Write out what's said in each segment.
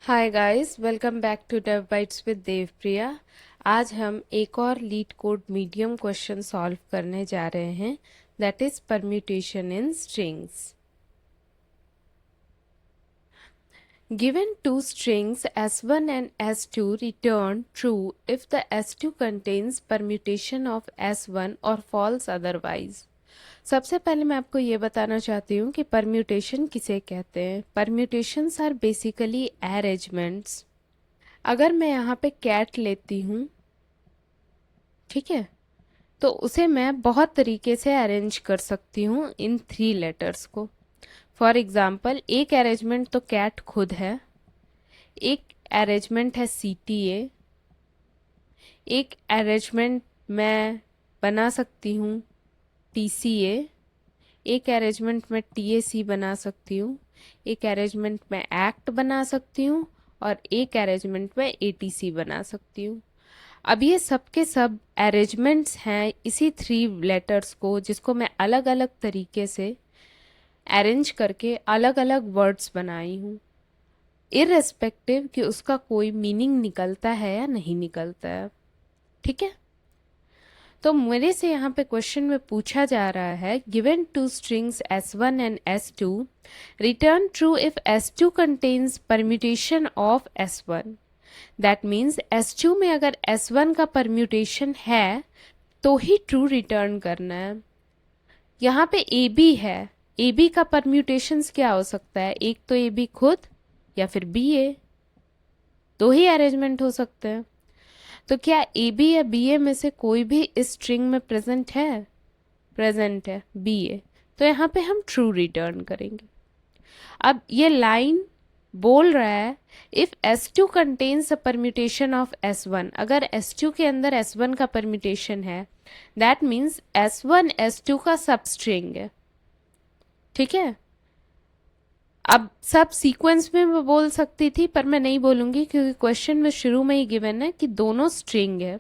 Hi guys, welcome back to Dev Bytes with Devpriya. आज हम एक और LeetCode medium question solve करने जा रहे हैं, that is permutation in strings. Given two strings s1 and s2, return true if the s2 contains permutation of s1 or false otherwise। सबसे पहले मैं आपको ये बताना चाहती हूँ कि परम्यूटेशन किसे कहते हैं। Permutations are basically arrangements. अगर मैं यहाँ पे कैट लेती हूँ, ठीक है, तो उसे मैं बहुत तरीके से अरेंज कर सकती हूँ इन 3 लेटर्स को। फॉर एग्जाम्पल, एक अरेंजमेंट तो कैट खुद है, एक अरेंजमेंट है CTA, एक अरेंजमेंट मैं बना सकती हूँ TCA, एक अरेंजमेंट मैं TAC बना सकती हूँ, एक अरेंजमेंट मैं एक्ट बना सकती हूँ और एक अरेंजमेंट मैं ATC बना सकती हूँ। अब ये सब के सब अरेंजमेंट्स हैं इसी 3 लेटर्स को, जिसको मैं अलग अलग तरीके से अरेंज करके अलग अलग वर्ड्स बनाई हूँ, इररेस्पेक्टिव कि उसका कोई मीनिंग निकलता है या नहीं निकलता है। ठीक है, तो मेरे से यहाँ पे क्वेश्चन में पूछा जा रहा है, given two strings s1 and s2, return true if s2 contains permutation of s1। That means S2 में अगर S1 का परम्यूटेशन है तो ही ट्रू रिटर्न करना है। यहाँ पे AB है, AB का परम्यूटेशंस क्या हो सकता है? एक तो AB खुद या फिर BA, दो ही अरेंजमेंट हो सकते हैं। तो क्या AB या BA में से कोई भी इस स्ट्रिंग में प्रेजेंट है? प्रेजेंट है BA, तो यहाँ पे हम ट्रू रिटर्न करेंगे। अब ये लाइन बोल रहा है if S2 contains a permutation of S1, अगर S2 के अंदर S1 का परम्यूटेशन है, दैट मीन्स S1 S2 का सब स्ट्रिंग है। ठीक है, अब सब सीक्वेंस में मैं बोल सकती थी, पर मैं नहीं बोलूंगी क्योंकि क्वेश्चन में शुरू में ही गिवन है कि दोनों स्ट्रिंग है।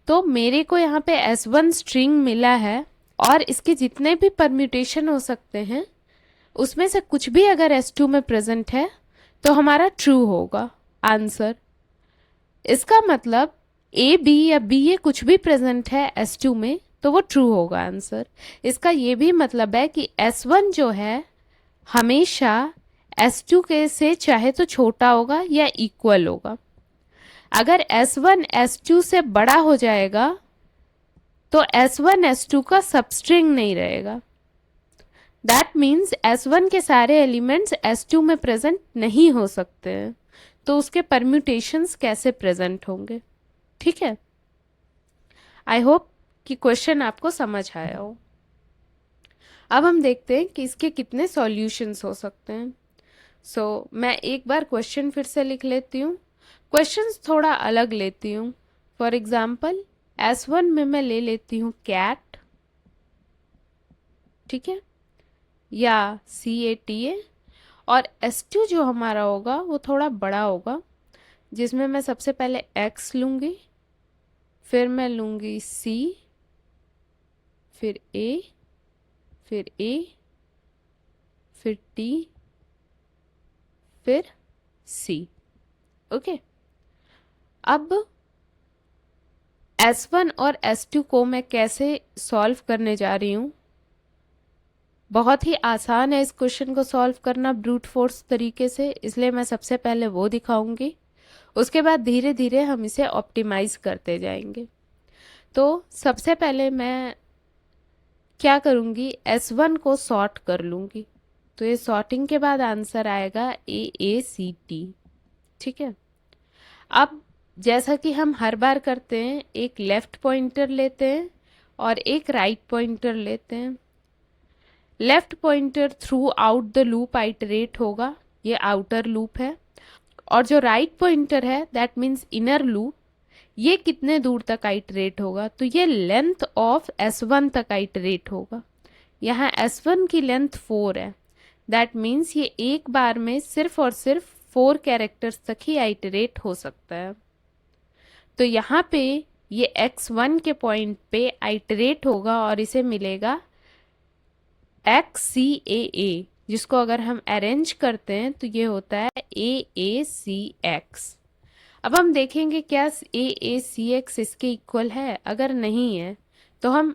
तो मेरे को यहाँ पे S1 स्ट्रिंग मिला है और इसके जितने भी परम्यूटेशन हो सकते हैं उसमें से कुछ भी अगर S2 में प्रेजेंट है तो हमारा ट्रू होगा आंसर। इसका मतलब AB या BA कुछ भी प्रेजेंट है S2 में तो वो ट्रू होगा आंसर। इसका ये भी मतलब है कि S1 जो है हमेशा S2 के से चाहे तो छोटा होगा या इक्वल होगा। अगर S1 S2 से बड़ा हो जाएगा तो S1 S2 का सबस्ट्रिंग नहीं रहेगा। दैट मीन्स S1 के सारे एलिमेंट्स S2 में प्रेजेंट नहीं हो सकते हैं, तो उसके परम्यूटेशंस कैसे प्रेजेंट होंगे? ठीक है, आई होप कि क्वेश्चन आपको समझ आया हो। अब हम देखते हैं कि इसके कितने सॉल्यूशंस हो सकते हैं। मैं एक बार क्वेश्चन फिर से लिख लेती हूँ। क्वेश्चंस थोड़ा अलग लेती हूँ। फॉर एग्जाम्पल, S1 में मैं ले लेती हूँ कैट, ठीक है, या CATA, और S2 जो हमारा होगा वो थोड़ा बड़ा होगा, जिसमें मैं सबसे पहले X लूँगी, फिर मैं लूँगी C, फिर A, फिर A, फिर T, फिर C। ओके, अब S1 और S2 को मैं कैसे सॉल्व करने जा रही हूँ? बहुत ही आसान है इस क्वेश्चन को सॉल्व करना ब्रूट फोर्स तरीके से, इसलिए मैं सबसे पहले वो दिखाऊंगी, उसके बाद धीरे धीरे हम इसे ऑप्टिमाइज करते जाएंगे। तो सबसे पहले मैं क्या करूँगी, S1 को सॉर्ट कर लूँगी, तो ये सॉर्टिंग के बाद आंसर आएगा AACT। ठीक है, अब जैसा कि हम हर बार करते हैं, एक लेफ्ट पॉइंटर लेते हैं और एक राइट पॉइंटर लेते हैं। Left pointer through out the loop iterate होगा, ये आउटर लूप है, और जो राइट पॉइंटर है दैट मीन्स इनर लूप, ये कितने दूर तक आइटरेट होगा, तो ये लेंथ ऑफ S1 तक आइटरेट होगा। यहाँ S1 की लेंथ 4 है, दैट मीन्स ये एक बार में सिर्फ और सिर्फ 4 कैरेक्टर्स तक ही आइटरेट हो सकता है। तो यहाँ पे ये X1 के पॉइंट पे आइटरेट होगा और इसे मिलेगा XCAA, जिसको अगर हम अरेंज करते हैं तो ये होता है AACX। अब हम देखेंगे क्या AACX इसके इक्वल है। अगर नहीं है तो हम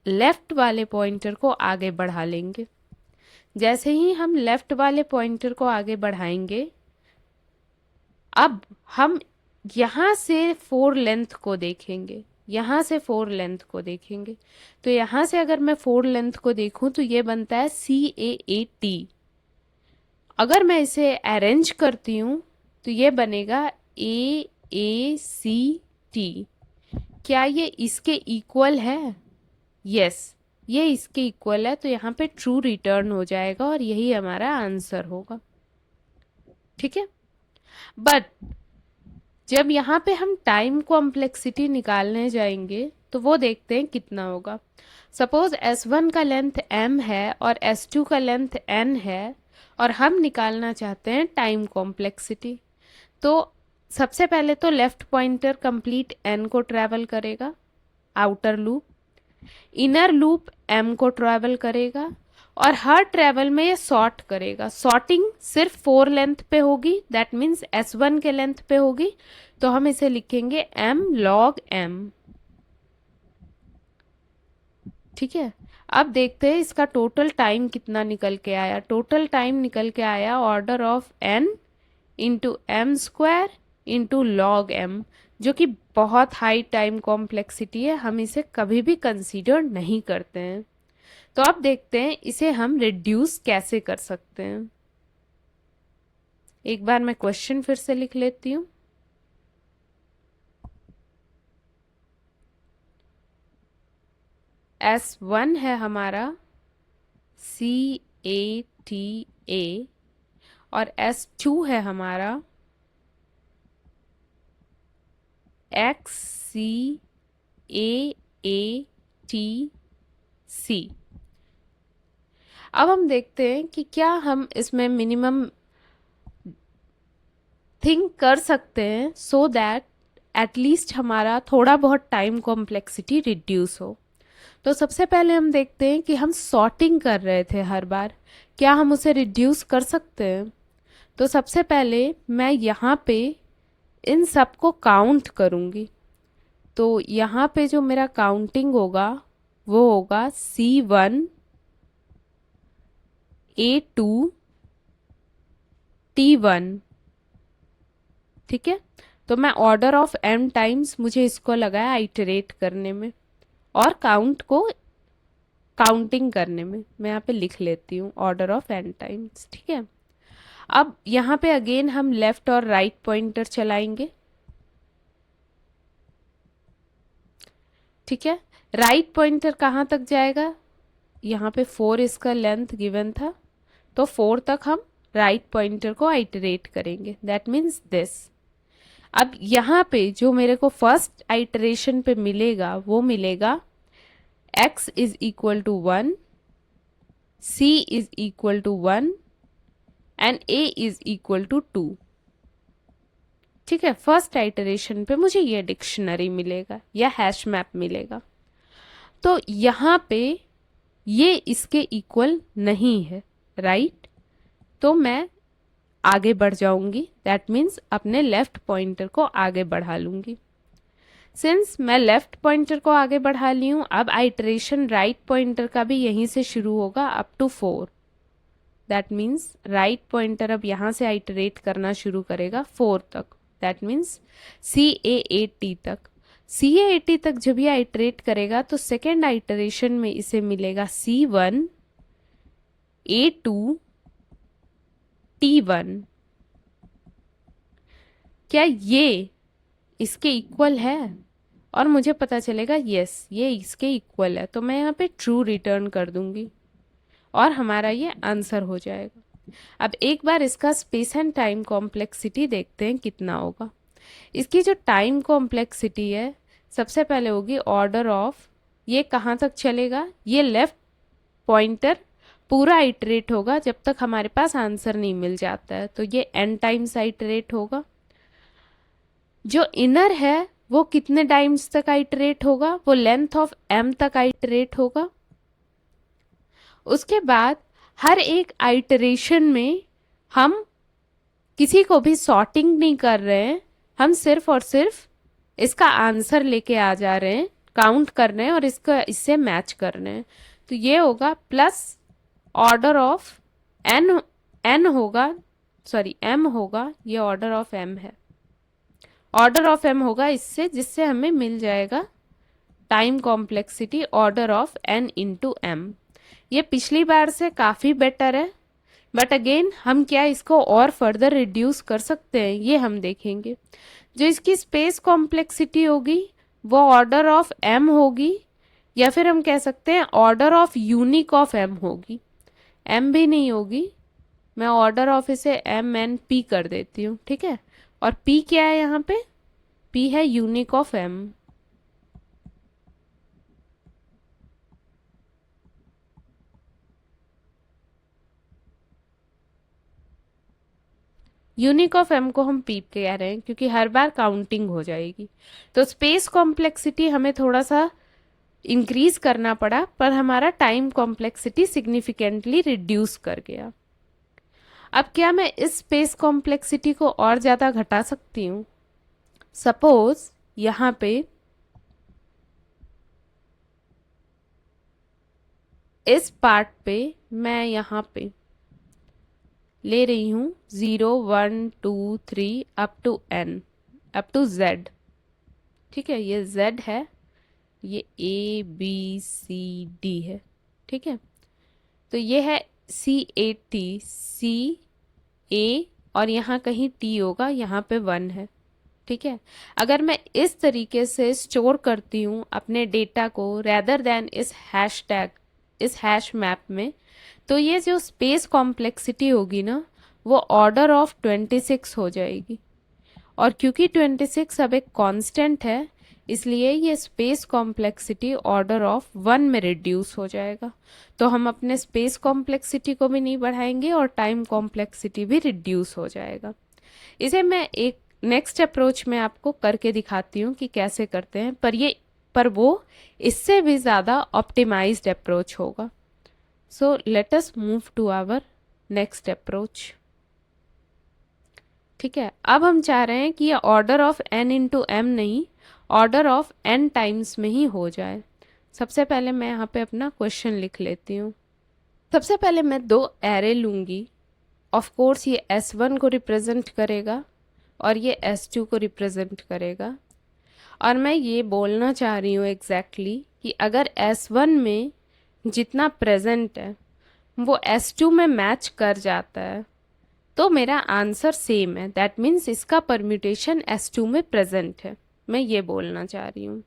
लेफ्ट वाले पॉइंटर को आगे बढ़ा लेंगे। जैसे ही हम लेफ्ट वाले पॉइंटर को आगे बढ़ाएंगे, अब हम यहाँ से 4 लेंथ को देखेंगे, यहाँ से 4 लेंथ को देखेंगे। तो यहाँ से अगर मैं 4 लेंथ को देखूं तो ये बनता है CAAT। अगर मैं इसे अरेंज करती हूँ तो ये बनेगा AACT। क्या ये इसके इक्वल है? यस, ये इसके इक्वल है, तो यहाँ पे ट्रू रिटर्न हो जाएगा और यही हमारा आंसर होगा। ठीक है, बट जब यहाँ पे हम टाइम कॉम्प्लेक्सिटी निकालने जाएंगे तो वो देखते हैं कितना होगा। सपोज S1 का लेंथ m है और S2 का लेंथ n है और हम निकालना चाहते हैं टाइम कॉम्प्लेक्सिटी। तो सबसे पहले तो लेफ्ट पॉइंटर कंप्लीट n को ट्रैवल करेगा, outer loop, inner loop m को ट्रैवल करेगा और हर ट्रैवल में ये सॉर्ट करेगा। सॉर्टिंग सिर्फ 4 लेंथ पे होगी, दैट मीन्स S1 के लेंथ पे होगी, तो हम इसे लिखेंगे m log m। ठीक है, अब देखते हैं इसका टोटल टाइम कितना निकल के आया। टोटल टाइम निकल के आया order of n into m square into log m, जो कि बहुत हाई टाइम कॉम्प्लेक्सिटी है, हम इसे कभी भी कंसीडर नहीं करते हैं। तो अब देखते हैं इसे हम रिड्यूस कैसे कर सकते हैं। एक बार मैं क्वेश्चन फिर से लिख लेती हूँ। S1 है हमारा CATA और S2 है हमारा XCAATC। अब हम देखते हैं कि क्या हम इसमें मिनिमम थिंक कर सकते हैं सो दैट एटलीस्ट हमारा थोड़ा बहुत टाइम कॉम्प्लेक्सिटी रिड्यूस हो। तो सबसे पहले हम देखते हैं कि हम सॉर्टिंग कर रहे थे हर बार, क्या हम उसे रिड्यूस कर सकते हैं। तो सबसे पहले मैं यहाँ पे इन सब को काउंट करूँगी। तो यहाँ पे जो मेरा काउंटिंग होगा वो होगा C1 A2 T1। ठीक है, तो मैं ऑर्डर ऑफ m टाइम्स मुझे इसको लगा है आइटरेट करने में और काउंट को काउंटिंग करने में। मैं यहाँ पे लिख लेती हूँ ऑर्डर ऑफ n टाइम्स। ठीक है, अब यहाँ पे अगेन हम लेफ्ट और राइट पॉइंटर चलाएंगे। ठीक है, राइट पॉइंटर कहाँ तक जाएगा? यहाँ पे 4 इसका लेंथ गिवन था, तो 4 तक हम राइट पॉइंटर को आइटरेट करेंगे, दैट मीन्स दिस। अब यहाँ पे जो मेरे को फर्स्ट आइटरेशन पे मिलेगा वो मिलेगा x is equal to 1, c is equal to 1 and a is equal to 2। ठीक है, फर्स्ट आइटरेशन पे मुझे ये डिक्शनरी मिलेगा या हैश मैप मिलेगा। तो यहाँ पे ये इसके इक्वल नहीं है, राइट? तो मैं आगे बढ़ जाऊंगी, दैट मीन्स अपने लेफ्ट पॉइंटर को आगे बढ़ा लूंगी। सिंस मैं लेफ्ट पॉइंटर को आगे बढ़ा ली हूँ, अब आइटरेशन राइट पॉइंटर का भी यहीं से शुरू होगा up to 4। That means right pointer अब यहाँ से आइटरेट करना शुरू करेगा 4 तक, दैट मीन्स CAAT तक। CAAT तक जब ये आइटरेट करेगा तो सेकेंड आइटरेशन में इसे मिलेगा C1 A2 T1। क्या ये इसके इक्वल है? और मुझे पता चलेगा यस ये इसके इक्वल है, तो मैं यहाँ पे ट्रू रिटर्न कर दूंगी और हमारा ये आंसर हो जाएगा। अब एक बार इसका स्पेस एंड टाइम कॉम्प्लेक्सिटी देखते हैं कितना होगा। इसकी जो टाइम कॉम्प्लेक्सिटी है सबसे पहले होगी ऑर्डर ऑफ, ये कहाँ तक चलेगा? ये लेफ्ट पॉइंटर पूरा आइटरेट होगा जब तक हमारे पास आंसर नहीं मिल जाता है, तो ये n टाइम्स आइटरेट होगा। जो इनर है वो कितने टाइम्स तक आइटरेट होगा? वो लेंथ ऑफ m तक आइटरेट होगा। उसके बाद हर एक आइटरेशन में हम किसी को भी सॉर्टिंग नहीं कर रहे हैं, हम सिर्फ और सिर्फ इसका आंसर लेके आ जा रहे हैं, काउंट कर रहे हैं और इसका इससे मैच कर रहे हैं। तो ये होगा plus order of n, n होगा, सॉरी एम होगा, ये ऑर्डर ऑफ एम है, ऑर्डर ऑफ एम होगा इससे, जिससे हमें मिल जाएगा time complexity order of n into m. ये पिछली बार से काफ़ी बेटर है, बट अगेन हम क्या इसको और फर्दर रिड्यूस कर सकते हैं ये हम देखेंगे। जो इसकी स्पेस कॉम्प्लेक्सिटी होगी वो ऑर्डर ऑफ एम होगी, या फिर हम कह सकते हैं order of unique of m होगी। एम भी नहीं होगी, मैं ऑर्डर ऑफ इसे एम एन पी कर देती हूँ, ठीक है। और पी क्या है यहाँ पे, पी है unique of m. Unique of m को हम पी कह रहे हैं क्योंकि हर बार काउंटिंग हो जाएगी। तो स्पेस कॉम्प्लेक्सिटी हमें थोड़ा सा इंक्रीज करना पड़ा, पर हमारा टाइम कॉम्प्लेक्सिटी सिग्निफिकेंटली रिड्यूस कर गया। अब क्या मैं इस स्पेस कॉम्प्लेक्सिटी को और ज़्यादा घटा सकती हूँ? सपोज यहाँ पे इस पार्ट पे मैं यहाँ पे ले रही हूँ 0 1 2 3 up to n, up to z, ठीक है। ये जेड है, ये ए बी सी डी है, ठीक है। तो ये है सी ए टी, सी ए, और यहाँ कहीं टी होगा, यहाँ पे 1 है, ठीक है। अगर मैं इस तरीके से स्टोर करती हूँ अपने डेटा को रैदर देन इस हैश टैग, इस हैश मैप में, तो ये जो स्पेस कॉम्प्लेक्सिटी होगी ना वो ऑर्डर ऑफ 26 हो जाएगी। और क्योंकि 26 अब एक कांस्टेंट है, इसलिए ये स्पेस कॉम्प्लेक्सिटी ऑर्डर ऑफ 1 में रिड्यूस हो जाएगा। तो हम अपने स्पेस कॉम्प्लेक्सिटी को भी नहीं बढ़ाएंगे और टाइम कॉम्प्लेक्सिटी भी रिड्यूस हो जाएगा। इसे मैं एक नेक्स्ट अप्रोच में आपको करके दिखाती हूँ कि कैसे करते हैं, पर वो इससे भी ज़्यादा ऑप्टिमाइज्ड अप्रोच होगा। So let us move to our next approach, ठीक है। अब हम चाह रहे हैं कि ये order of n into m नहीं, ऑर्डर ऑफ एन टाइम्स में ही हो जाए। सबसे पहले मैं यहाँ पे अपना क्वेश्चन लिख लेती हूँ। सबसे पहले मैं दो एरे लूँगी। ऑफ कोर्स ये S1 को रिप्रेजेंट करेगा और ये S2 को रिप्रेजेंट करेगा। और मैं ये बोलना चाह रही हूँ एग्जैक्टली कि अगर S1 में जितना प्रेजेंट है वो S2 में मैच कर जाता है तो मेरा आंसर सेम है, दैट मीन्स इसका परम्यूटेशन S2 में प्रेजेंट है। मैं ये बोलना चाह रही हूँ।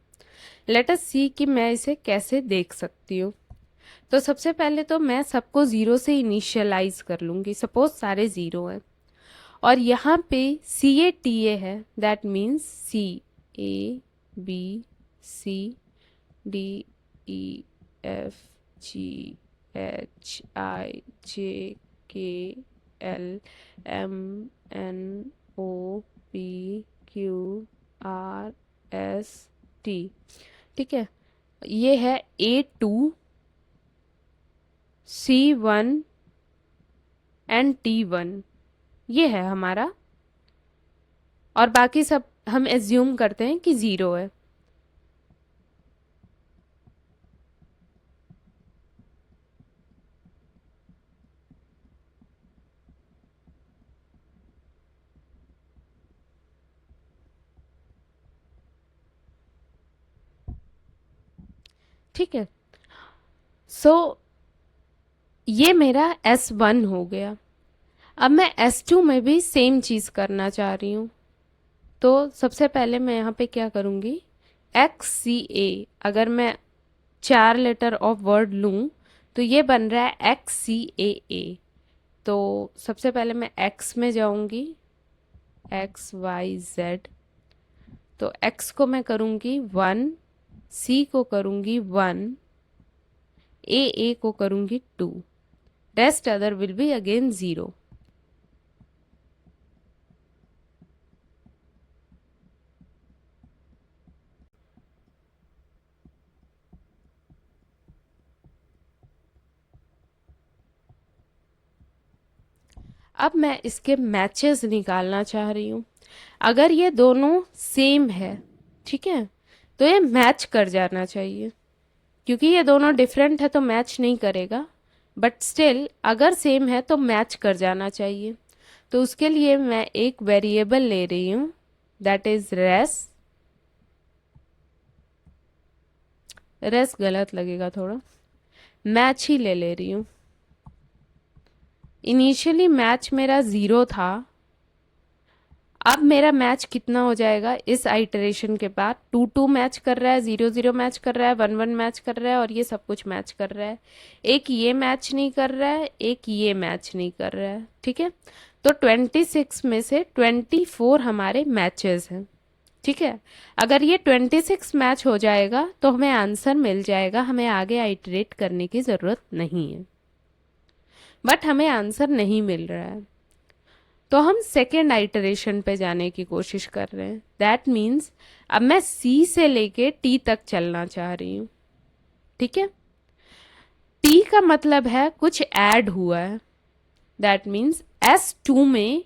लेट अस सी कि मैं इसे कैसे देख सकती हूँ। तो सबसे पहले तो मैं सबको ज़ीरो से इनिशियलाइज कर लूँगी, सपोज सारे ज़ीरो हैं। और यहाँ पे सी ए टी ए है, that means C A B C D E F G H I J K L M N O P Q R S T, ठीक है। ये है A2 C1 एंड T1, ये है हमारा। और बाकी सब हम एज्यूम करते हैं कि ज़ीरो है। ठीक है। सो ये मेरा S1 हो गया। अब मैं S2 में भी सेम चीज़ करना चाह रही हूँ। तो सबसे पहले मैं यहाँ पे क्या करूँगी, XCA, अगर मैं 4 लेटर ऑफ वर्ड लूँ तो ये बन रहा है XCAA। तो सबसे पहले मैं X में जाऊँगी, XYZ। तो X को मैं करूँगी 1, C को करूँगी 1, A को करूँगी 2, rest other will be again 0। अब मैं इसके मैचेस निकालना चाह रही हूँ। अगर ये दोनों सेम है, ठीक है, तो ये मैच कर जाना चाहिए। क्योंकि ये दोनों डिफरेंट है तो मैच नहीं करेगा, बट स्टिल अगर सेम है तो मैच कर जाना चाहिए। तो उसके लिए मैं एक वेरिएबल ले रही हूँ, दैट इज रेस। रेस गलत लगेगा थोड़ा, मैच ही ले रही हूँ। इनिशियली मैच मेरा 0 था, अब मेरा मैच कितना हो जाएगा इस आइटरेशन के बाद? 2 2 मैच कर रहा है, 0 0 मैच कर रहा है, 1 1 मैच कर रहा है, और ये सब कुछ मैच कर रहा है। एक ये मैच नहीं कर रहा है, एक ये मैच नहीं कर रहा है, ठीक है। तो 26 में से 24 हमारे मैचेस हैं, ठीक है। अगर ये 26 मैच हो जाएगा तो हमें आंसर मिल जाएगा, हमें आगे आइटरेट करने की ज़रूरत नहीं है। बट हमें आंसर नहीं मिल रहा है, तो हम सेकेंड आइटरेशन पे जाने की कोशिश कर रहे हैं। दैट मीन्स अब मैं सी से लेके टी तक चलना चाह रही हूँ, ठीक है। टी का मतलब है कुछ ऐड हुआ है, दैट मीन्स S2 में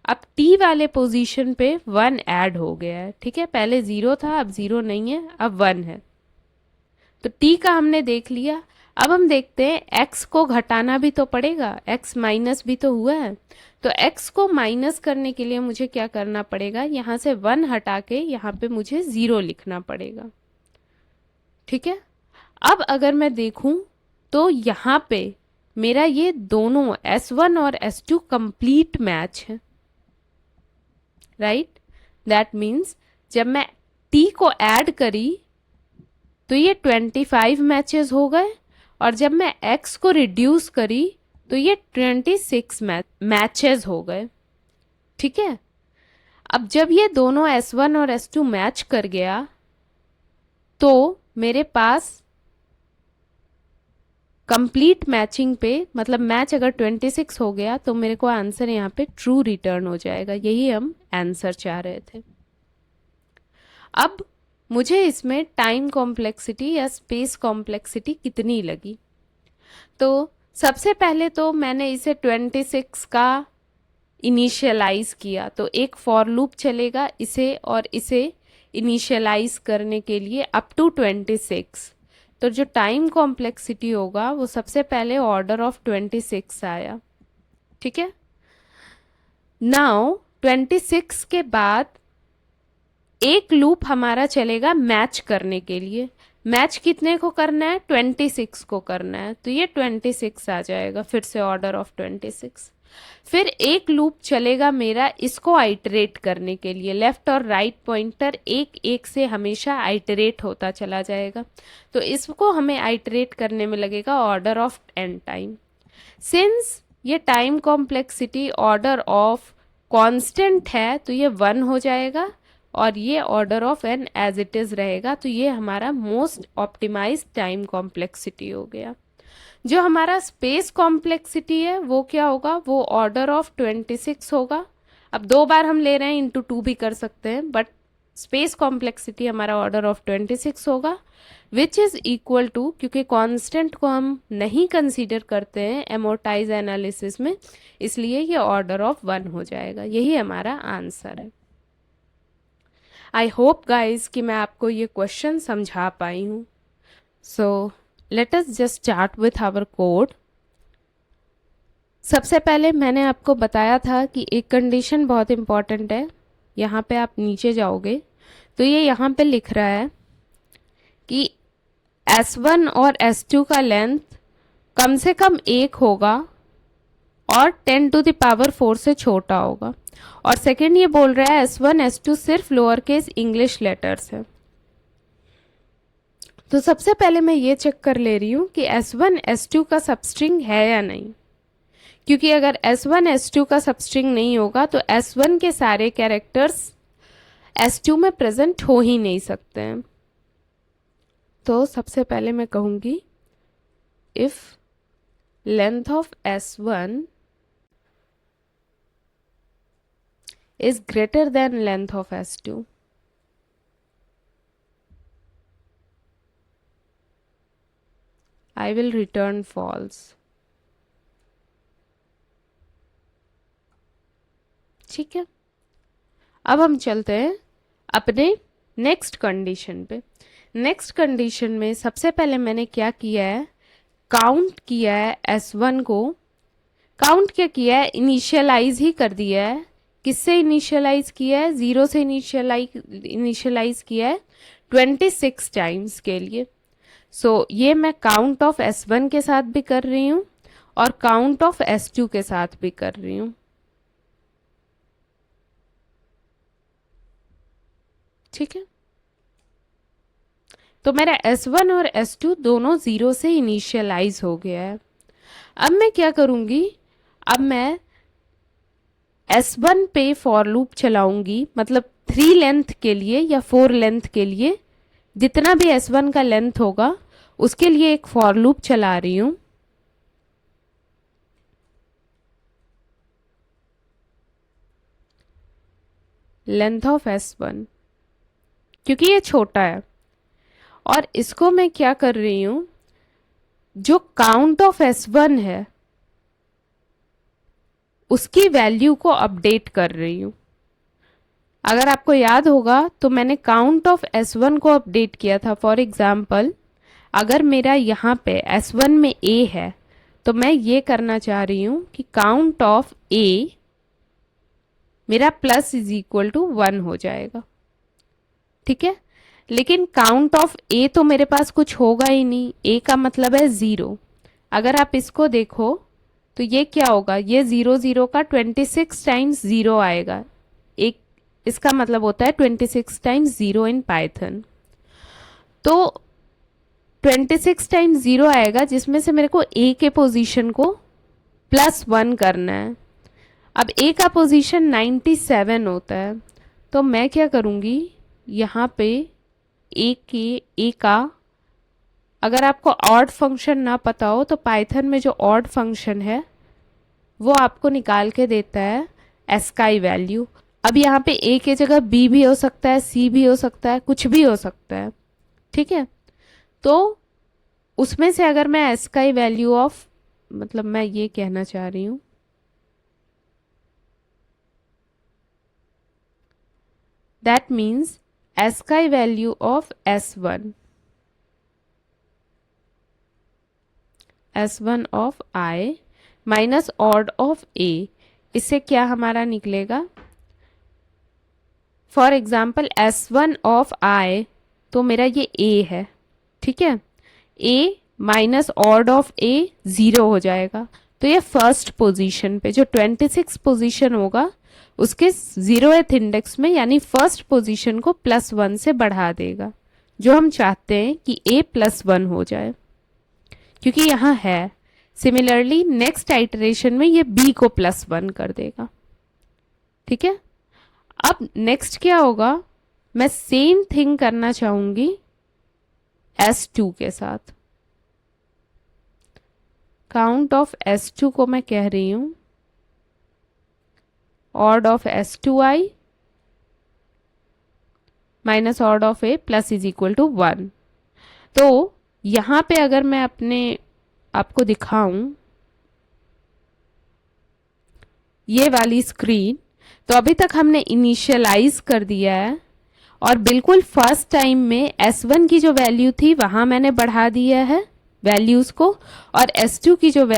अब टी वाले पोजीशन पे 1 ऐड हो गया है, ठीक है। पहले 0 था, अब 0 नहीं है, अब 1 है। तो टी का हमने देख लिया। अब हम देखते हैं एक्स को घटाना भी तो पड़ेगा, एक्स माइनस भी तो हुआ है। तो एक्स को माइनस करने के लिए मुझे क्या करना पड़ेगा, यहाँ से 1 हटा के यहाँ पे मुझे 0 लिखना पड़ेगा, ठीक है। अब अगर मैं देखूं तो यहाँ पे मेरा ये दोनों S1 और S2 कंप्लीट मैच है, राइट। दैट मीन्स जब मैं टी को ऐड करी तो ये 25 मैचेस हो गए, और जब मैं एक्स को रिड्यूस करी तो ये 26 मैचेस हो गए, ठीक है। अब जब ये दोनों S1 और S2 मैच कर गया तो मेरे पास कंप्लीट मैचिंग पे, मतलब मैच अगर 26 हो गया तो मेरे को आंसर यहाँ पे ट्रू रिटर्न हो जाएगा। यही हम आंसर चाह रहे थे। अब मुझे इसमें टाइम कॉम्प्लेक्सिटी या स्पेस कॉम्प्लेक्सिटी कितनी लगी? तो सबसे पहले तो मैंने इसे 26 का इनिशियलाइज किया, तो एक फॉर लूप चलेगा इसे और इसे इनिशियलाइज करने के लिए अप टू 26। तो जो टाइम कॉम्प्लेक्सिटी होगा वो सबसे पहले ऑर्डर ऑफ 26 आया, ठीक है। नाउ 26 के बाद एक लूप हमारा चलेगा मैच करने के लिए। मैच कितने को करना है? 26 को करना है, तो ये 26 आ जाएगा, फिर से ऑर्डर ऑफ 26। फिर एक लूप चलेगा मेरा इसको आइटरेट करने के लिए, लेफ्ट और राइट पॉइंटर एक एक से हमेशा आइटरेट होता चला जाएगा, तो इसको हमें आइटरेट करने में लगेगा order of n time. Since ये time complexity order of constant है तो ये 1 हो जाएगा, और ये order of n as it is रहेगा, तो ये हमारा मोस्ट ऑप्टिमाइज टाइम कॉम्प्लेक्सिटी हो गया। जो हमारा स्पेस कॉम्प्लेक्सिटी है वो क्या होगा? वो ऑर्डर ऑफ 26 होगा। अब 2 बार हम ले रहे हैं, इंटू 2 भी कर सकते हैं, बट स्पेस कॉम्प्लेक्सिटी हमारा ऑर्डर ऑफ 26 होगा, विच इज इक्वल टू, क्योंकि कांस्टेंट को हम नहीं कंसीडर करते हैं एमोर्टाइज एनालिसिस में, इसलिए ये ऑर्डर ऑफ 1 हो जाएगा। यही हमारा आंसर है। आई होप गाइज कि मैं आपको ये क्वेश्चन समझा पाई हूँ। So let us just start with our code. सबसे पहले मैंने आपको बताया था कि एक कंडीशन बहुत इंपॉर्टेंट है। यहाँ पे आप नीचे जाओगे तो ये यहाँ पे लिख रहा है कि S1 और S2 का लेंथ कम से कम 1 होगा और 10 टू द पावर 4 से छोटा होगा। और सेकंड ये बोल रहा है S1 S2 सिर्फ लोअर केस इंग्लिश लेटर्स है। तो सबसे पहले मैं ये चेक कर ले रही हूँ कि S1 S2 का सबस्ट्रिंग है या नहीं, क्योंकि अगर S1 S2 का सबस्ट्रिंग नहीं होगा तो S1 के सारे कैरेक्टर्स S2 में प्रेजेंट हो ही नहीं सकते हैं। तो सबसे पहले मैं कहूँगी if length of S1 is greater than length of S2, I will return false. ठीक है, अब हम चलते हैं अपने नेक्स्ट कंडीशन पे। नेक्स्ट कंडीशन में सबसे पहले मैंने क्या किया है, काउंट किया है S1 को। काउंट क्या किया है, इनिशियलाइज ही कर दिया है। किससे इनिशियलाइज किया है, 0 से इनिशियलाइज किया है 26 टाइम्स के लिए। सो ये मैं काउंट ऑफ S1 के साथ भी कर रही हूँ और काउंट ऑफ S2 के साथ भी कर रही हूँ। ठीक है, तो मेरा S1 और S2 दोनों 0 से इनिशियलाइज हो गया है। अब मैं क्या करूंगी, अब मैं S1 पे फॉर लूप चलाऊंगी, मतलब 3 लेंथ के लिए या 4 लेंथ के लिए, जितना भी S1 का लेंथ होगा उसके लिए एक फॉर लूप चला रही हूँ। लेंथ ऑफ S1, क्योंकि ये छोटा है। और इसको मैं क्या कर रही हूँ, जो काउंट ऑफ S1 है उसकी वैल्यू को अपडेट कर रही हूँ। अगर आपको याद होगा तो मैंने काउंट ऑफ S1 को अपडेट किया था। फॉर एग्जाम्पल, अगर मेरा यहाँ पे S1 में A है तो मैं ये करना चाह रही हूँ कि काउंट ऑफ A मेरा प्लस इज इक्वल टू 1 हो जाएगा। ठीक है, लेकिन काउंट ऑफ A तो मेरे पास कुछ होगा ही नहीं, A का मतलब है 0। अगर आप इसको देखो तो ये क्या होगा, ये 0 0 का 26 टाइम्स 0 आएगा। एक इसका मतलब होता है 26 टाइम्स 0 इन पाइथन। तो 26 टाइम्स 0 आएगा जिसमें से मेरे को A के पोजीशन को +1 करना है। अब A का पोजीशन 97 होता है, तो मैं क्या करूँगी, यहाँ पे A का, अगर आपको ऑड फंक्शन ना पता हो तो पाइथन में जो ऑड फंक्शन है वो आपको निकाल के देता है एस्काई वैल्यू। अब यहाँ पे A की जगह B भी हो सकता है, C भी हो सकता है, कुछ भी हो सकता है। ठीक है, तो उसमें से अगर मैं एस्काई वैल्यू ऑफ, मतलब मैं ये कहना चाह रही हूँ, that means ASCII value of S1, S1 of I minus ord of A, इससे क्या हमारा निकलेगा, for example S1 of I, तो मेरा ये A है। ठीक है, A minus ord of A 0 हो जाएगा। तो ये फर्स्ट पोजीशन पे जो 26 पोजीशन होगा उसके 0th इंडेक्स में, यानी फर्स्ट पोजीशन को +1 से बढ़ा देगा, जो हम चाहते हैं कि A +1 हो जाए, क्योंकि यहाँ है। सिमिलरली नेक्स्ट आइटरेशन में ये B को +1 कर देगा। ठीक है, अब नेक्स्ट क्या होगा, मैं सेम थिंग करना चाहूंगी S2 के साथ। काउंट ऑफ S2 को मैं कह रही हूं ord of S2I minus ord of A plus is equal to 1। तो यहां पे अगर मैं अपने आपको दिखाऊं ये वाली स्क्रीन, तो अभी तक हमने इनिशियलाइज कर दिया है और बिल्कुल फर्स्ट टाइम में S1 की जो वैल्यू थी वहां मैंने बढ़ा दिया है वैल्यूज को, और S2 की जो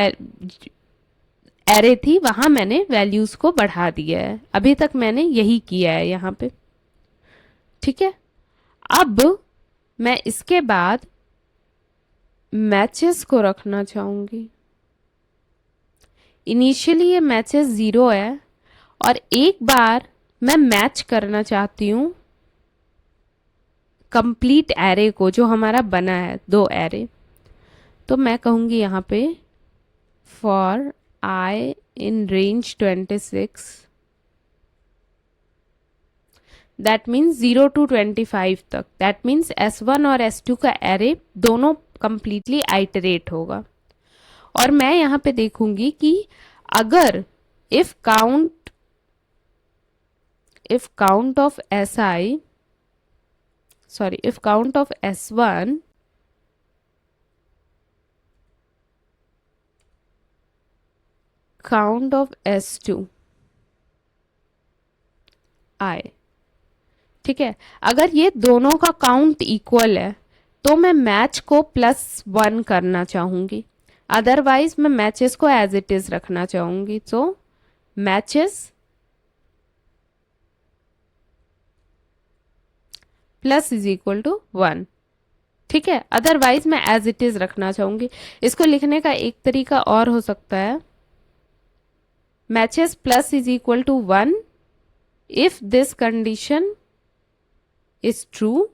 एरे थी वहां मैंने वैल्यूज को बढ़ा दिया है। अभी तक मैंने यही किया है यहाँ पे। ठीक है, अब मैं इसके बाद मैचेस को रखना चाहूंगी। इनिशियली ये मैचेस 0 है और एक बार मैं मैच करना चाहती हूँ कंप्लीट एरे को जो हमारा बना है, 2 एरे। तो मैं कहूंगी यहाँ पे for I in range 26, that means 0 to 25 तक, दैट मीन्स S1 और S2 का एरे दोनों कंप्लीटली आइटरेट होगा। और मैं यहाँ पे देखूंगी कि अगर if count of SI, sorry, if count of S1 count of S2 आए। ठीक है, अगर ये दोनों का काउंट इक्वल है तो मैं मैच को +1 करना चाहूंगी, अदरवाइज मैं मैचेस को एज इट इज रखना चाहूंगी। तो matches plus is equal to 1। ठीक है, अदरवाइज मैं एज इट इज रखना चाहूंगी। इसको लिखने का एक तरीका और हो सकता है, matches plus is equal to 1 if this condition is true,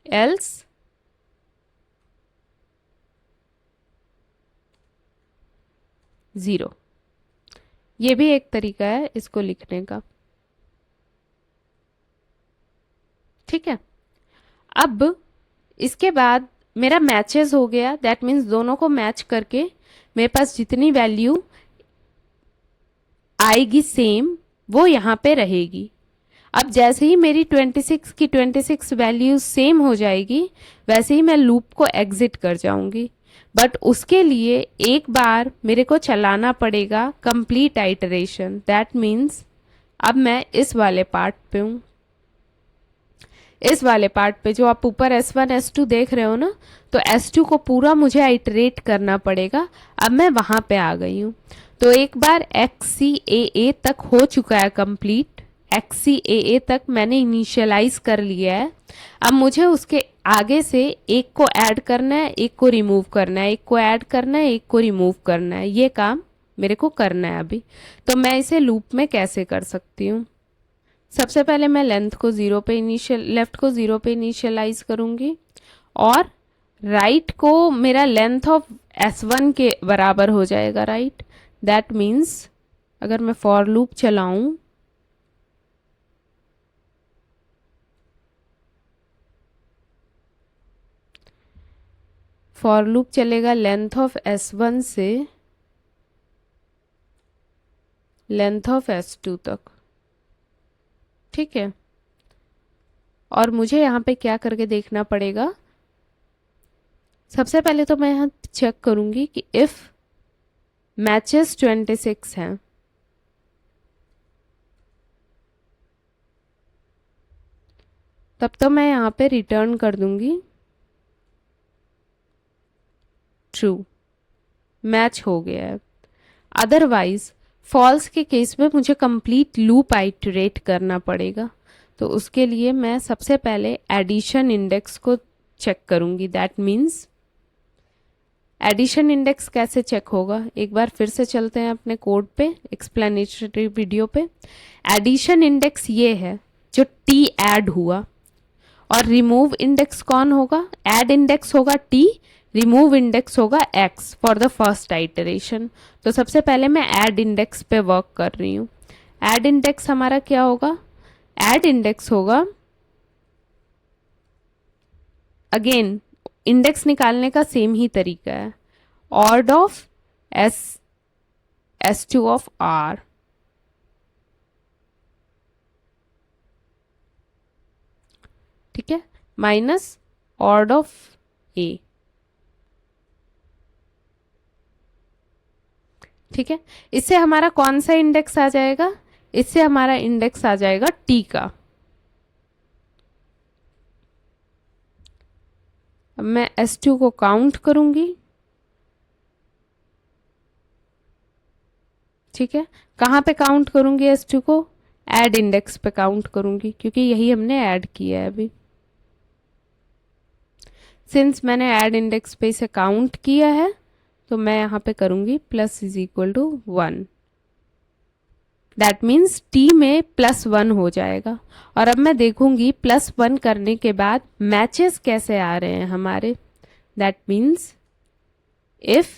else zero. ये भी एक तरीका है इसको लिखने का। ठीक है, अब इसके बाद मेरा मैचेस हो गया, दैट मीन्स दोनों को मैच करके मेरे पास जितनी वैल्यू आएगी सेम वो यहाँ पे रहेगी। अब जैसे ही मेरी 26 की 26 वैल्यू सेम हो जाएगी वैसे ही मैं लूप को एग्जिट कर जाऊंगी, बट उसके लिए एक बार मेरे को चलाना पड़ेगा कंप्लीट आइटरेशन। दैट मीन्स अब मैं इस वाले पार्ट पे हूँ, इस वाले पार्ट पे जो आप ऊपर S1 S2 देख रहे हो ना, तो S2 को पूरा मुझे आइटरेट करना पड़ेगा। अब मैं वहां पे आ गई हूँ। तो एक बार XCAA तक हो चुका है कंप्लीट, XCAA तक मैंने इनिशियलाइज कर लिया है। अब मुझे उसके आगे से एक को ऐड करना है, एक को रिमूव करना है, एक को ऐड करना है, एक को रिमूव करना है। ये काम मेरे को करना है अभी। तो मैं इसे लूप में कैसे कर सकती हूँ? सबसे पहले मैं लेंथ को जीरो पे लेफ्ट को जीरो पे इनिशियलाइज करूंगी और राइट को मेरा लेंथ ऑफ S1 के बराबर हो जाएगा, राइट। दैट मीन्स अगर मैं फॉर लूप चलाऊं, फॉर लूप चलेगा लेंथ ऑफ S1 से लेंथ ऑफ S2 तक। ठीक है, और मुझे यहाँ पे क्या करके देखना पड़ेगा, सबसे पहले तो मैं यहाँ चेक करूंगी कि इफ मैचेस 26 हैं, तब तो मैं यहाँ पे रिटर्न कर दूंगी ट्रू, मैच हो गया है। अदरवाइज फॉल्स के केस में मुझे कंप्लीट लूप आइटरेट करना पड़ेगा। तो उसके लिए मैं सबसे पहले एडिशन इंडेक्स को चेक करूंगी। दैट मीन्स एडिशन इंडेक्स कैसे चेक होगा, एक बार फिर से चलते हैं अपने कोड पे, एक्सप्लेनेटरी वीडियो पे। एडिशन इंडेक्स ये है जो टी ऐड हुआ, और रिमूव इंडेक्स कौन होगा, ऐड इंडेक्स होगा टी, रिमूव इंडेक्स होगा x for the first iteration. तो सबसे पहले मैं ऐड इंडेक्स पे वर्क कर रही हूँ। ऐड इंडेक्स हमारा क्या होगा, ऐड इंडेक्स होगा, अगेन इंडेक्स निकालने का सेम ही तरीका है, order of S S2 of R। ठीक है, माइनस ऑर्ड ऑफ A। ठीक है, इससे हमारा कौन सा इंडेक्स आ जाएगा, इससे हमारा इंडेक्स आ जाएगा टी का। अब मैं S2 को काउंट करूंगी। ठीक है, कहाँ पे काउंट करूंगी S2 को, ऐड इंडेक्स पे काउंट करूंगी, क्योंकि यही हमने ऐड किया है अभी। सिंस मैंने ऐड इंडेक्स पे इसे काउंट किया है तो मैं यहाँ पे करूंगी plus is equal to 1। That means t में +1 हो जाएगा। और अब मैं देखूंगी +1 करने के बाद मैचेस कैसे आ रहे हैं हमारे। That means if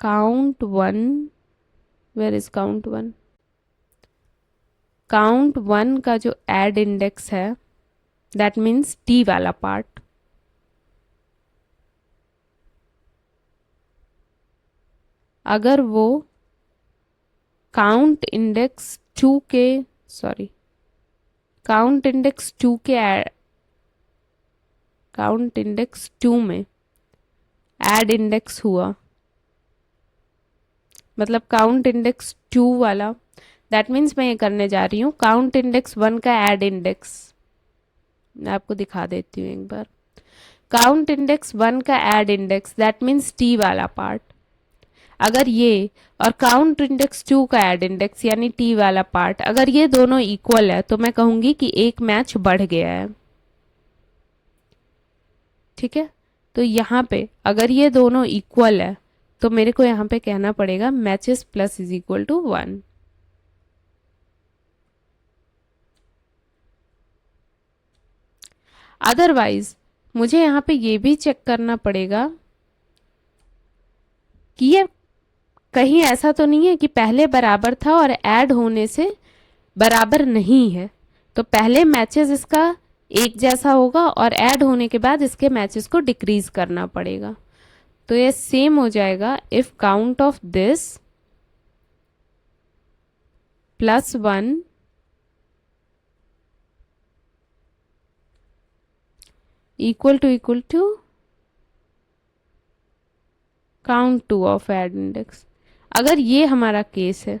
count1, where is count1, count1 का जो ऐड इंडेक्स है, दैट मीन्स टी वाला पार्ट, अगर वो काउंट इंडेक्स 2 के, सॉरी, काउंट इंडेक्स 2 के काउंट इंडेक्स 2 में ऐड इंडेक्स हुआ, मतलब काउंट इंडेक्स 2 वाला, दैट मीन्स मैं ये करने जा रही हूँ काउंट इंडेक्स 1 का ऐड इंडेक्स। मैं आपको दिखा देती हूँ एक बार। काउंट इंडेक्स 1 का add index that means t वाला पार्ट, अगर ये और काउंट इंडेक्स 2 का ऐड इंडेक्स यानी टी वाला पार्ट अगर ये दोनों इक्वल है तो मैं कहूंगी कि एक मैच बढ़ गया है। ठीक है, तो यहाँ पे अगर ये दोनों इक्वल है तो मेरे को यहाँ पे कहना पड़ेगा matches plus is equal to 1। Otherwise मुझे यहाँ पे ये भी चेक करना पड़ेगा कि ये कहीं ऐसा तो नहीं है कि पहले बराबर था और ऐड होने से बराबर नहीं है, तो पहले मैचेस इसका एक जैसा होगा और ऐड होने के बाद इसके मैचेस को डिक्रीज करना पड़ेगा। तो ये सेम हो जाएगा if count of this plus 1 equal to count 2 of add index. अगर ये हमारा केस है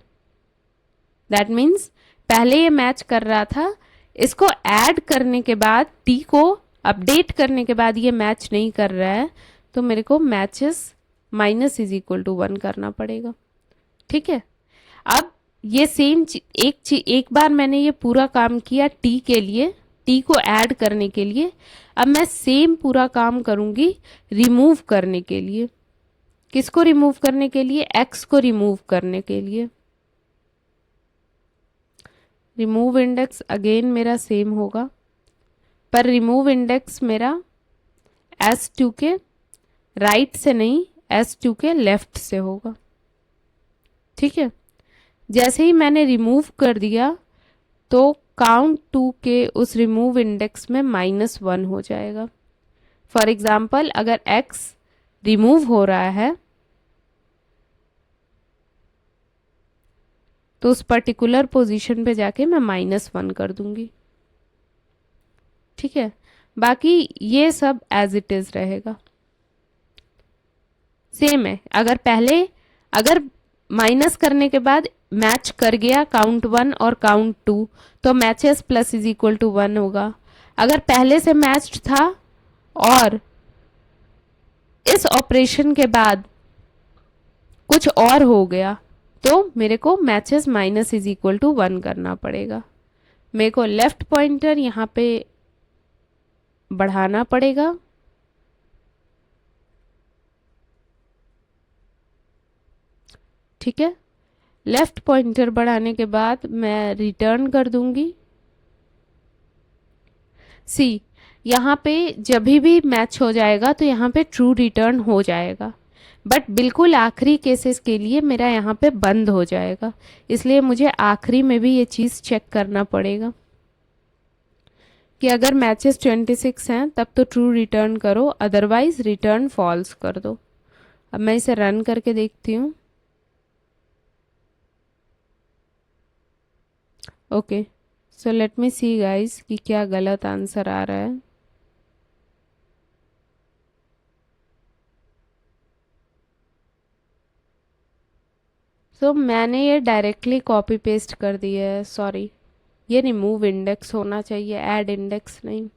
दैट मीन्स पहले ये मैच कर रहा था, इसको ऐड करने के बाद टी को अपडेट करने के बाद ये मैच नहीं कर रहा है, तो मेरे को matches minus is equal to 1 करना पड़ेगा। ठीक है, अब ये सेम एक बार मैंने ये पूरा काम किया टी के लिए, टी को ऐड करने के लिए। अब मैं सेम पूरा काम करूंगी रिमूव करने के लिए। किसको रिमूव करने के लिए? एक्स को रिमूव करने के लिए। रिमूव इंडेक्स अगेन मेरा सेम होगा, पर रिमूव इंडेक्स मेरा S2 के राइट से नहीं S2 के लेफ्ट से होगा। ठीक है, जैसे ही मैंने रिमूव कर दिया तो काउंट 2 के उस रिमूव इंडेक्स में -1 हो जाएगा। फॉर एग्जाम्पल अगर x रिमूव हो रहा है तो उस पर्टिकुलर पोजीशन पे जाके मैं -1 कर दूंगी। ठीक है, बाकी ये सब एज इट इज रहेगा, सेम है। अगर माइनस करने के बाद मैच कर गया काउंट 1 और काउंट 2 तो matches plus is equal to 1 होगा। अगर पहले से मैच्ड था और इस ऑपरेशन के बाद कुछ और हो गया तो मेरे को matches minus is equal to 1 करना पड़ेगा। मेरे को लेफ्ट पॉइंटर यहाँ पे बढ़ाना पड़ेगा। ठीक है, लेफ्ट पॉइंटर बढ़ाने के बाद मैं रिटर्न कर दूंगी। सी यहाँ पे जब भी मैच हो जाएगा तो यहाँ पे ट्रू रिटर्न हो जाएगा, बट बिल्कुल आखिरी केसेस के लिए मेरा यहाँ पे बंद हो जाएगा, इसलिए मुझे आखिरी में भी ये चीज़ चेक करना पड़ेगा कि अगर मैचेस 26 हैं तब तो ट्रू रिटर्न करो, अदरवाइज रिटर्न फॉल्स कर दो। अब मैं इसे रन करके देखती हूँ। Okay, so let me see guys कि क्या गलत आंसर आ रहा है। सो मैंने ये डायरेक्टली कॉपी पेस्ट कर दिया है, सॉरी। ये रिमूव इंडेक्स होना चाहिए, ऐड इंडेक्स नहीं।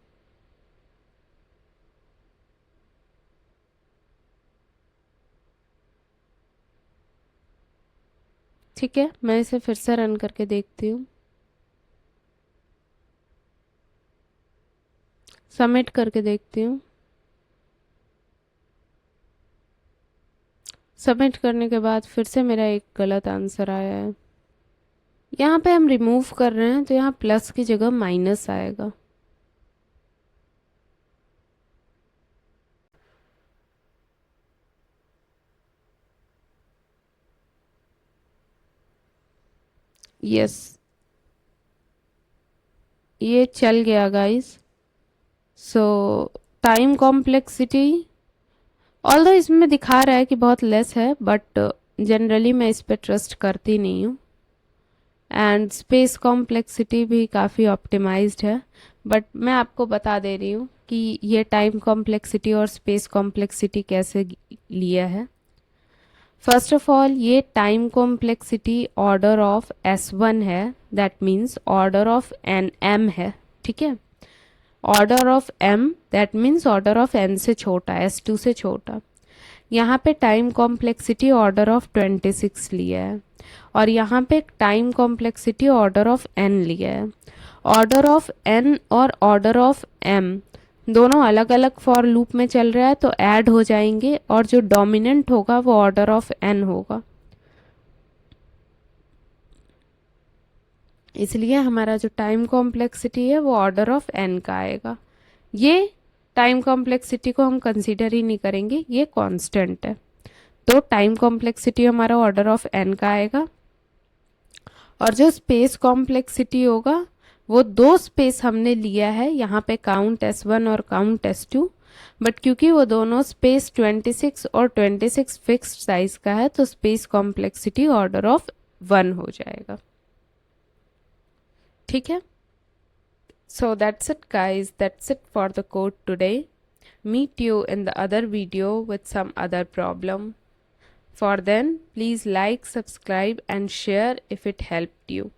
ठीक है, मैं इसे फिर से रन करके देखती हूँ, सबमिट करके देखती हूँ। सबमिट करने के बाद फिर से मेरा एक गलत आंसर आया है। यहाँ पे हम रिमूव कर रहे हैं तो यहाँ प्लस की जगह माइनस आएगा। यस, ये चल गया गाइस। सो टाइम कॉम्प्लेक्सिटी ऑल्दो इसमें दिखा रहा है कि बहुत लेस है, बट जनरली मैं इस पे ट्रस्ट करती नहीं हूँ। एंड स्पेस कॉम्प्लेक्सिटी भी काफ़ी ऑप्टिमाइज्ड है, बट मैं आपको बता दे रही हूँ कि ये टाइम कॉम्प्लेक्सिटी और स्पेस कॉम्प्लेक्सिटी कैसे लिया है। फर्स्ट ऑफ ऑल ये time complexity order of S1 है, that means order of n M है, ठीक है। Order of M that means order of n से छोटा, S2 से छोटा। यहाँ पे टाइम कॉम्प्लेक्सिटी ऑर्डर ऑफ 26 लिया है और यहाँ पे time complexity order of n लिया है। ऑर्डर ऑफ n और ऑर्डर ऑफ m दोनों अलग अलग फॉर लूप में चल रहा है तो ऐड हो जाएंगे और जो डोमिनेंट होगा वो ऑर्डर ऑफ n होगा, इसलिए हमारा जो टाइम कॉम्प्लेक्सिटी है वो ऑर्डर ऑफ n का आएगा। ये टाइम कॉम्प्लेक्सिटी को हम कंसीडर ही नहीं करेंगे, ये कांस्टेंट है, तो टाइम कॉम्प्लेक्सिटी हमारा ऑर्डर ऑफ n का आएगा। और जो स्पेस कॉम्प्लेक्सिटी होगा वो दो स्पेस हमने लिया है यहाँ पे, काउंट S1 और काउंट S2, बट क्योंकि वो दोनों स्पेस 26 और 26 फिक्स्ड साइज का है तो स्पेस कॉम्प्लेक्सिटी ऑर्डर ऑफ 1 हो जाएगा, ठीक है। So that's it guys, that's it for the code today. Meet you in the other video with some other problem. For then, please like, subscribe and share if it helped you.